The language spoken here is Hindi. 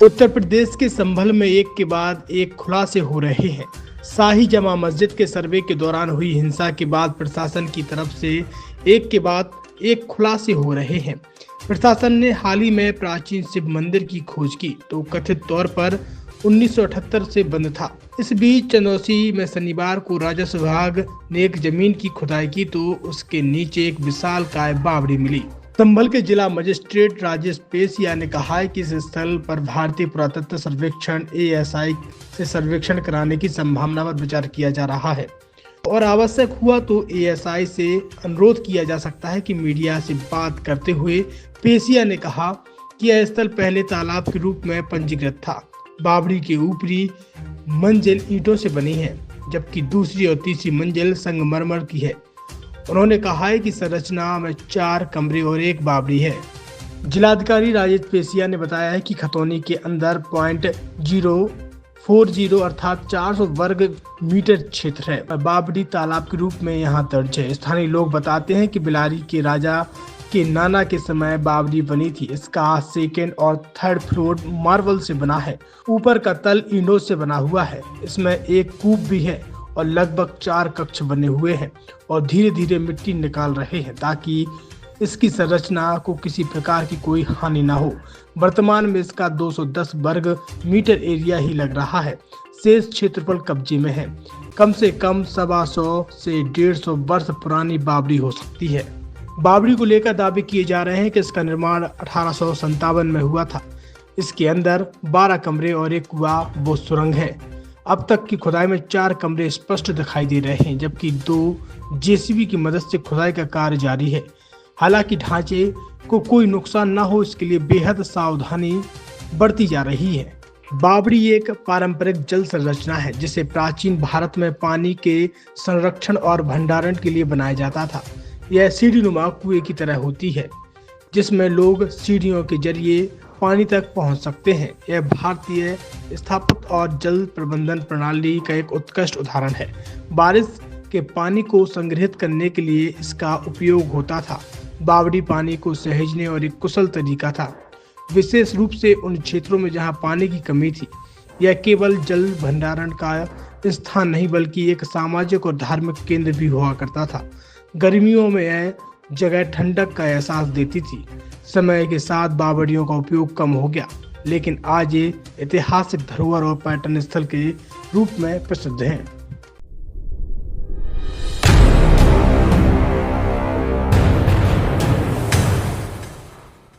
उत्तर प्रदेश के संभल में एक के बाद एक खुलासे हो रहे हैं। शाही जमा मस्जिद के सर्वे के दौरान हुई हिंसा के बाद प्रशासन की तरफ से एक के बाद एक खुलासे हो रहे हैं। प्रशासन ने हाल ही में प्राचीन शिव मंदिर की खोज की तो कथित तौर पर 1978 से बंद था। इस बीच चंदौसी में शनिवार को राजस्व विभाग ने एक जमीन की खुदाई की तो उसके नीचे एक विशालकाय बावड़ी मिली। संभल के जिला मजिस्ट्रेट राजेश पेसिया ने कहा है कि इस स्थल पर भारतीय पुरातत्व सर्वेक्षण ASI से सर्वेक्षण कराने की संभावना पर विचार किया जा रहा है और आवश्यक हुआ तो ASI से अनुरोध किया जा सकता है कि मीडिया से बात करते हुए पेसिया ने कहा कि यह स्थल पहले तालाब के रूप में पंजीकृत था। बावड़ी के ऊपरी मंजिल ईंटों से बनी है जबकि दूसरी और तीसरी मंजिल संगमरमर की है। उन्होंने कहा है कि संरचना में 4 कमरे और एक बावड़ी है। जिलाधिकारी राजेश पेसिया ने बताया है कि खतौनी के अंदर 0.040 अर्थात 400 वर्ग मीटर क्षेत्र है। बावड़ी तालाब के रूप में यहाँ दर्ज है। स्थानीय लोग बताते हैं कि बिलारी के राजा के नाना के समय बावड़ी बनी थी। इसका सेकेंड और थर्ड फ्लोर मार्बल से बना है। ऊपर का तल ईंटों से बना हुआ है। इसमें एक कूप भी है और लगभग 4 कक्ष बने हुए हैं और धीरे धीरे मिट्टी निकाल रहे हैं ताकि इसकी संरचना को किसी प्रकार की कोई हानि ना हो। वर्तमान में इसका 210 वर्ग मीटर एरिया ही लग रहा है। शेष क्षेत्रफल कब्जे में है। कम से कम 125 से 150 वर्ष पुरानी बावड़ी हो सकती है। बावड़ी को लेकर दावे किए जा रहे हैं कि इसका निर्माण 1857 में हुआ था। इसके अंदर 12 कमरे और एक कुआं व सुरंग है। अब तक की खुदाई में 4 कमरे स्पष्ट दिखाई दे रहे हैं जबकि 2 JCB की मदद से खुदाई का कार्य जारी है। हालांकि ढांचे को कोई नुकसान न हो इसके लिए बेहद सावधानी बरती जा रही है। बावड़ी एक पारंपरिक जल संरचना है जिसे प्राचीन भारत में पानी के संरक्षण और भंडारण के लिए बनाया जाता था। यह सीढ़ीनुमा कुएं की तरह होती है जिसमें लोग सीढ़ियों के जरिए पानी तक पहुंच सकते हैं। यह भारतीय स्थापत्य और जल प्रबंधन प्रणाली का एक उत्कृष्ट उदाहरण है। बारिश के पानी को संग्रहित करने के लिए इसका उपयोग होता था। बावड़ी पानी को सहेजने और एक कुशल तरीका था, विशेष रूप से उन क्षेत्रों में जहां पानी की कमी थी। यह केवल जल भंडारण का स्थान नहीं बल्कि एक सामाजिक और धार्मिक केंद्र भी हुआ करता था। गर्मियों में यह जगह ठंडक का एहसास देती थी। समय के साथ बावड़ियों का उपयोग कम हो गया लेकिन आज ये ऐतिहासिक धरोहर और पर्यटन स्थल के रूप में प्रसिद्ध हैं।